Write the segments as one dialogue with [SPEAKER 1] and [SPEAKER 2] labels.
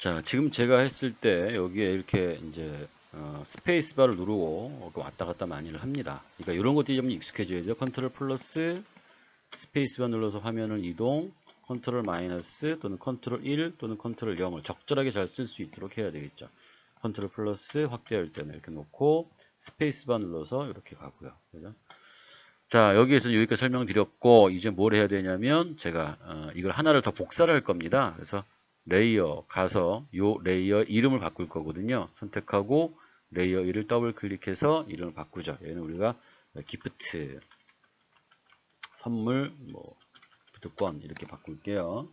[SPEAKER 1] 자, 지금 제가 했을 때 여기에 이렇게 이제 스페이스바를 누르고 왔다 갔다 많이를 합니다. 그러니까 이런 것들이 좀 익숙해져야 돼요. 컨트롤 플러스 스페이스바 눌러서 화면을 이동, 컨트롤 마이너스 또는 컨트롤 1 또는 컨트롤 0을 적절하게 잘 쓸 수 있도록 해야 되겠죠. 컨트롤 플러스 확대할 때는 이렇게 놓고 스페이스바 눌러서 이렇게 가고요. 그죠? 자, 여기에서 여기까지 설명드렸고, 이제 뭘 해야 되냐면 제가 이걸 하나를 더 복사를 할 겁니다. 그래서 레이어 가서 요 레이어 이름을 바꿀 거거든요. 선택하고 레이어 1을 더블 클릭해서 이름을 바꾸죠. 얘는 우리가 기프트 선물 뭐 기프트권 이렇게 바꿀게요.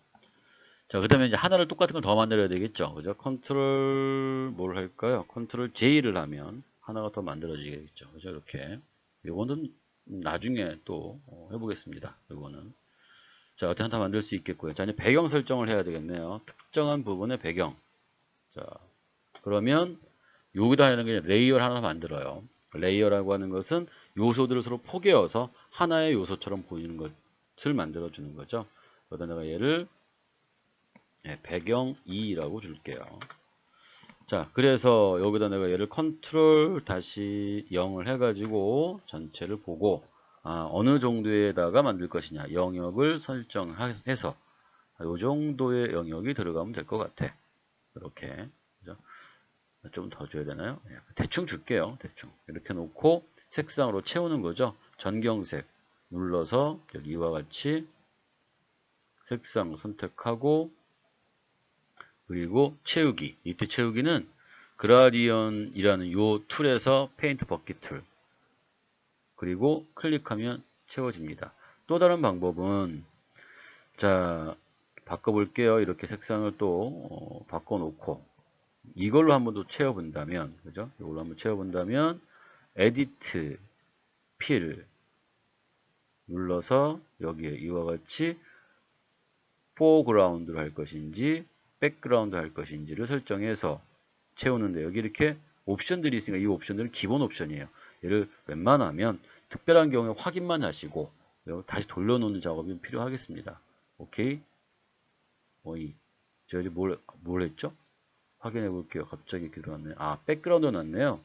[SPEAKER 1] 자, 그 다음에 이제 하나를 똑같은 걸 더 만들어야 되겠죠. 그죠? 컨트롤 뭘 할까요? 컨트롤 J를 하면 하나가 더 만들어지겠죠. 그죠? 이렇게. 요거는 나중에 또 해보겠습니다. 요거는. 자, 어떻게 하나 만들 수 있겠고요. 자, 이제 배경 설정을 해야 되겠네요. 특정한 부분의 배경. 자, 그러면 여기다 하는 게 레이어를 하나 만들어요. 레이어라고 하는 것은 요소들을 서로 포개어서 하나의 요소처럼 보이는 것을 만들어 주는 거죠. 그러다 내가 얘를 배경 2라고 줄게요. 자, 그래서 여기다 내가 얘를 컨트롤 다시 0을 해가지고 전체를 보고 어느 정도에다가 만들 것이냐 영역을 설정해서 이 정도의 영역이 들어가면 될 것 같아. 이렇게 좀 더 줘야 되나요? 대충 줄게요. 대충 이렇게 놓고 색상으로 채우는 거죠. 전경색 눌러서 여기 이와 같이 색상 선택하고 그리고 채우기. 이때 채우기는 그라디언이라는 요 툴에서 페인트 버킷 툴 그리고 클릭하면 채워집니다. 또 다른 방법은 자 바꿔볼게요. 이렇게 색상을 또 바꿔놓고 이걸로 한번 더 채워본다면 그죠? 이걸로 한번 채워본다면 에디트 필 눌러서 여기에 이와 같이 포그라운드를 할 것인지 백그라운드 할 것인지를 설정해서 채우는데 여기 이렇게 옵션들이 있으니까 이 옵션들은 기본 옵션이에요. 얘를 웬만하면 특별한 경우에 확인만 하시고 다시 돌려놓는 작업이 필요하겠습니다. 오케이? 제가 이제 뭘 했죠? 확인해 볼게요. 갑자기 이렇게 들어왔네요. 백그라운드 났네요.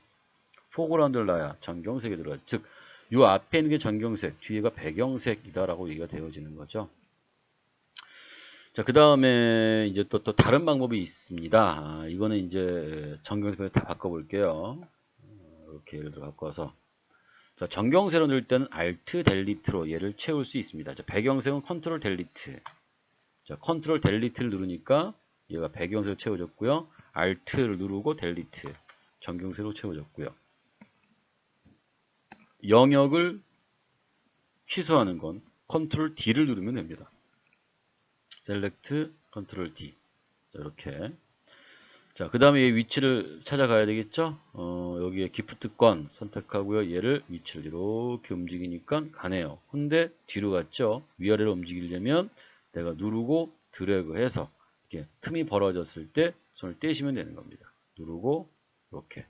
[SPEAKER 1] 포그라운드를 놔야 전경색이 들어가요. 즉, 이 앞에 있는 게 전경색, 뒤에가 배경색이다라고 얘기가 되어지는 거죠. 자, 그 다음에 이제 또 다른 방법이 있습니다. 이거는 이제 전경색을 다 바꿔볼게요. 이렇게 예를 들어 바꿔서. 자, 전경색으로 넣을 때는 Alt 델리트로 얘를 채울 수 있습니다. 자, 배경색은 컨트롤 델리트. 자, 컨트롤 델리트를 누르니까 얘가 배경색으로 채워졌고요. Alt를 누르고 델리트. 전경색으로 채워졌고요. 영역을 취소하는 건 컨트롤 D를 누르면 됩니다. 셀렉트 컨트롤 D. 자, 이렇게. 자, 그 다음에 얘 위치를 찾아가야 되겠죠? 여기에 기프트권 선택하고요. 얘를 위치를 이렇게 움직이니까 가네요. 근데 뒤로 갔죠? 위아래로 움직이려면 내가 누르고 드래그 해서 이렇게 틈이 벌어졌을 때 손을 떼시면 되는 겁니다. 누르고 이렇게.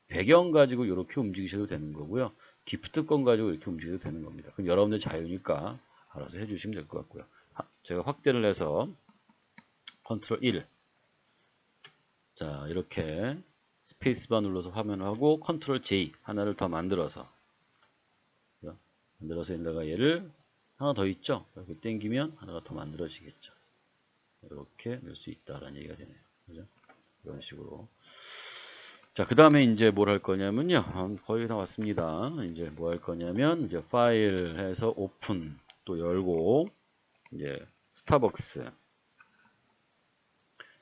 [SPEAKER 1] 배경 가지고 이렇게 움직이셔도 되는 거고요. 기프트권 가지고 이렇게 움직여도 되는 겁니다. 그럼 여러분들 자유니까 알아서 해주시면 될 것 같고요. 제가 확대를 해서 컨트롤 1. 자, 이렇게 스페이스바 눌러서 화면하고 컨트롤 J 하나를 더 만들어서 내가 얘를 하나 더 있죠? 이렇게 당기면 하나가 더 만들어지겠죠. 이렇게 넣을 수 있다라는 얘기가 되네요. 그죠? 이런 식으로. 자, 그 다음에 이제 뭘 할 거냐면요. 거의 다 왔습니다. 이제 뭐 할 거냐면, 이제 파일 해서 오픈 또 열고, 이제 스타벅스.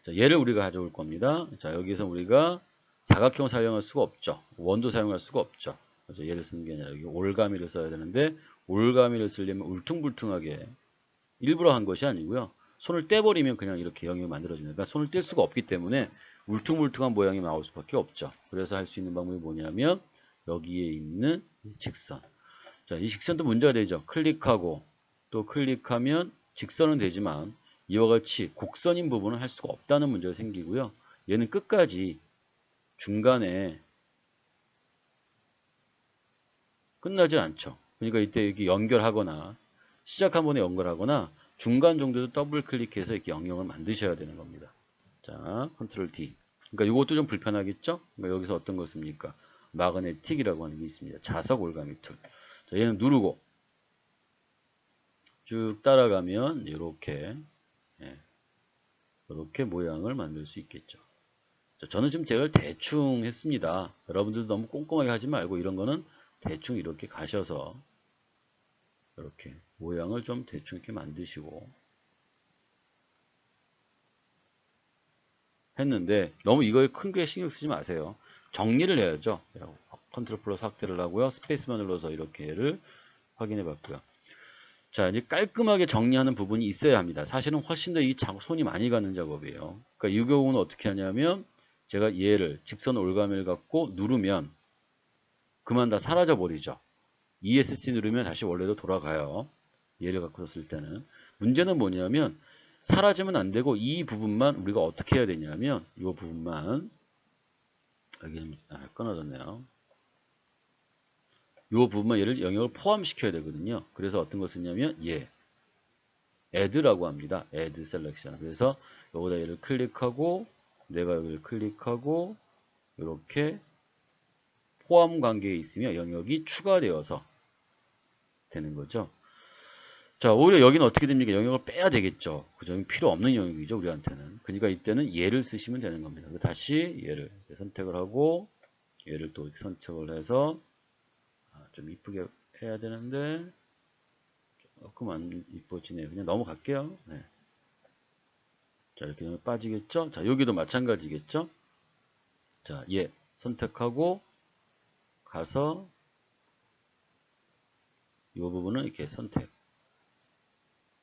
[SPEAKER 1] 자, 얘를 우리가 가져올 겁니다. 자, 여기서 우리가 사각형을 사용할 수가 없죠. 원도 사용할 수가 없죠. 그래서 얘를 쓰는 게 아니라 여기 올가미를 써야 되는데, 올가미를 쓰려면 울퉁불퉁하게 일부러 한 것이 아니고요. 손을 떼버리면 그냥 이렇게 영역이 만들어집니다. 그러니까 손을 뗄 수가 없기 때문에 울퉁불퉁한 모양이 나올 수밖에 없죠. 그래서 할 수 있는 방법이 뭐냐면 여기에 있는 직선. 자, 이 직선도 문제가 되죠. 클릭하고 또 클릭하면 직선은 되지만 이와 같이 곡선인 부분은 할 수가 없다는 문제가 생기고요. 얘는 끝까지 중간에 끝나질 않죠. 그러니까 이때 여기 연결하거나 시작 한 번에 연결하거나 중간 정도도 더블 클릭해서 이렇게 영역을 만드셔야 되는 겁니다. 자, 컨트롤 D. 그러니까 이것도 좀 불편하겠죠? 그러니까 여기서 어떤 거 씁니까? 마그네틱이라고 하는 게 있습니다. 자석 올가미 툴. 자, 얘는 누르고 쭉 따라가면 이렇게 이렇게 모양을 만들 수 있겠죠. 자, 저는 지금 제가 대충 했습니다. 여러분들도 너무 꼼꼼하게 하지 말고 이런 거는 대충 이렇게 가셔서 이렇게 모양을 좀 대충 이렇게 만드시고 했는데 너무 이거에 큰 게 신경 쓰지 마세요. 정리를 해야죠. 컨트롤 플러스 확대를 하고요. 스페이스만 눌러서 이렇게 를 확인해 봤고요. 자, 이제 깔끔하게 정리하는 부분이 있어야 합니다. 사실은 훨씬 더 이 손이 많이 가는 작업이에요. 그러니까 이 경우는 어떻게 하냐면 제가 얘를 직선 올가미를 갖고 누르면 그만 다 사라져 버리죠. ESC 누르면 다시 원래로 돌아가요. 얘를 갖고 썼을 때는. 문제는 뭐냐면 사라지면 안 되고 이 부분만 우리가 어떻게 해야 되냐면 이 부분만 여기 끊어졌네요. 이 부분만 얘를 영역을 포함시켜야 되거든요. 그래서 어떤 걸 쓰냐면 add라고 합니다. add selection. 그래서 여기다 얘를 클릭하고 내가 여기를 클릭하고 이렇게 포함 관계에 있으면 영역이 추가되어서 되는 거죠. 자, 오히려 여기는 어떻게 됩니까? 영역을 빼야 되겠죠. 그죠? 필요 없는 영역이죠, 우리한테는. 그러니까 이때는 얘를 쓰시면 되는 겁니다. 다시 얘를 선택을 하고 얘를 또 선택을 해서 좀 이쁘게 해야 되는데 조금 안 이뻐지네요. 그냥 넘어갈게요. 네. 자, 이렇게 빠지겠죠? 자, 여기도 마찬가지겠죠? 자, 얘 선택하고 가서 이 부분은 이렇게 선택.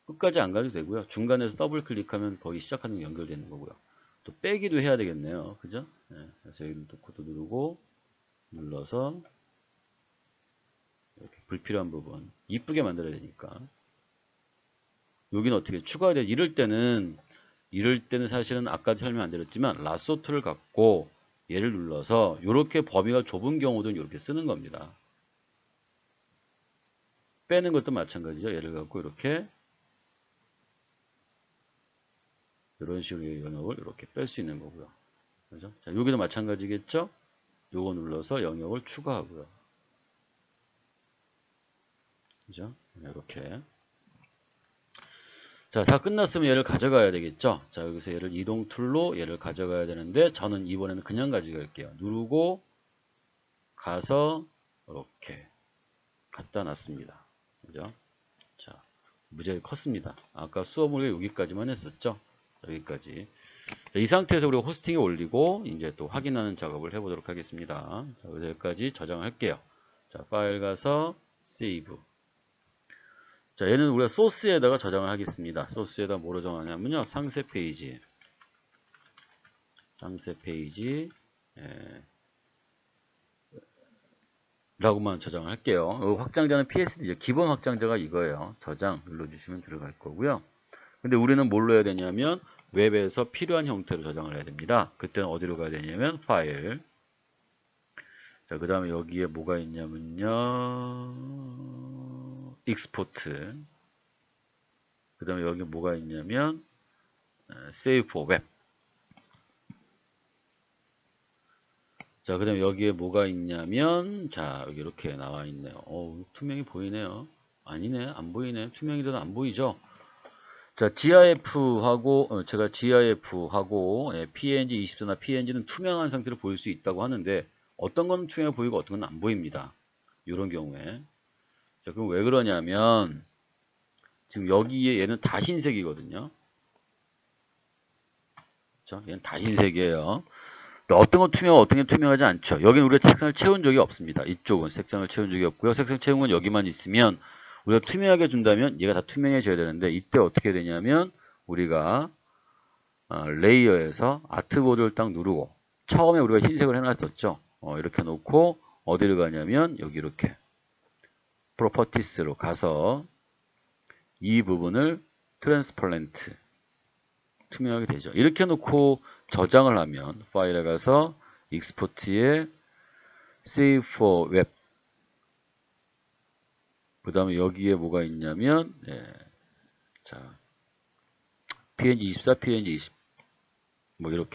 [SPEAKER 1] 끝까지 안 가도 되고요. 중간에서 더블 클릭하면 거기 시작하는 게 연결되는 거고요. 또 빼기도 해야 되겠네요. 그죠? 네, 그래서 여기는 또 코드 누르고 눌러서 이렇게 불필요한 부분 이쁘게 만들어야 되니까 여기는 어떻게 추가해야 돼? 이럴 때는 사실은 아까 설명 안 드렸지만 라sso 툴을 갖고 얘를 눌러서 이렇게 범위가 좁은 경우도 이렇게 쓰는 겁니다. 빼는 것도 마찬가지죠. 얘를 갖고 이렇게 이런 식으로 영역을 이렇게 뺄 수 있는 거고요. 그죠? 자, 여기도 마찬가지겠죠? 요거 눌러서 영역을 추가하고요. 그죠? 이렇게. 자, 다 끝났으면 얘를 가져가야 되겠죠? 자, 여기서 얘를 이동 툴로 얘를 가져가야 되는데 저는 이번에는 그냥 가져갈게요. 누르고 가서 이렇게 갖다 놨습니다. 그죠? 자, 무지하게 컸습니다. 아까 수업을 여기까지만 했었죠? 여기까지. 자, 이 상태에서 우리가 호스팅에 올리고 이제 또 확인하는 작업을 해보도록 하겠습니다. 자, 여기까지 저장할게요. 자, 파일 가서 세이브. 자, 얘는 우리가 소스에다가 저장을 하겠습니다. 소스에다 뭐로 정하냐면요. 상세 페이지. 라고만 저장을 할게요. 확장자는 PSD죠. 기본 확장자가 이거예요. 저장 눌러주시면 들어갈 거고요. 근데 우리는 뭘로 해야 되냐면 웹에서 필요한 형태로 저장을 해야 됩니다. 그때는 어디로 가야 되냐면 파일. 자, 그 다음에 여기에 뭐가 있냐면요. 익스포트. 그 다음에 여기 뭐가 있냐면 Save for Web. 자, 그 다음에 여기에 뭐가 있냐면 자, 여기 이렇게 나와 있네요. 투명이 보이네요. 아니네, 안 보이네. 투명이라도 안 보이죠? 자, GIF하고 제가 GIF하고 PNG24나 PNG는 투명한 상태로 보일 수 있다고 하는데 어떤 건 투명해 보이고 어떤 건 안 보입니다. 이런 경우에. 자, 그럼 왜 그러냐면 지금 여기에 얘는 다 흰색이거든요. 자, 얘는 다 흰색이에요. 어떤 건 투명하고 어떤 게 투명하지 않죠. 여기는 우리가 색상을 채운 적이 없습니다. 이쪽은 색상을 채운 적이 없고요. 색상 채운 건 여기만 있으면 우리가 투명하게 준다면 얘가 다 투명해져야 되는데 이때 어떻게 되냐면 우리가 레이어에서 아트보드를 딱 누르고 처음에 우리가 흰색을 해놨었죠. 이렇게 놓고 어디를 가냐면 여기 이렇게 프로퍼티스로 가서 이 부분을 트랜스퍼런트 투명하게 되죠. 이렇게 놓고 저장을 하면 파일에 가서 익스포트에 Save for Web 그 다음에 여기에 뭐가 있냐면 자 PNG24, PNG20 뭐 이렇게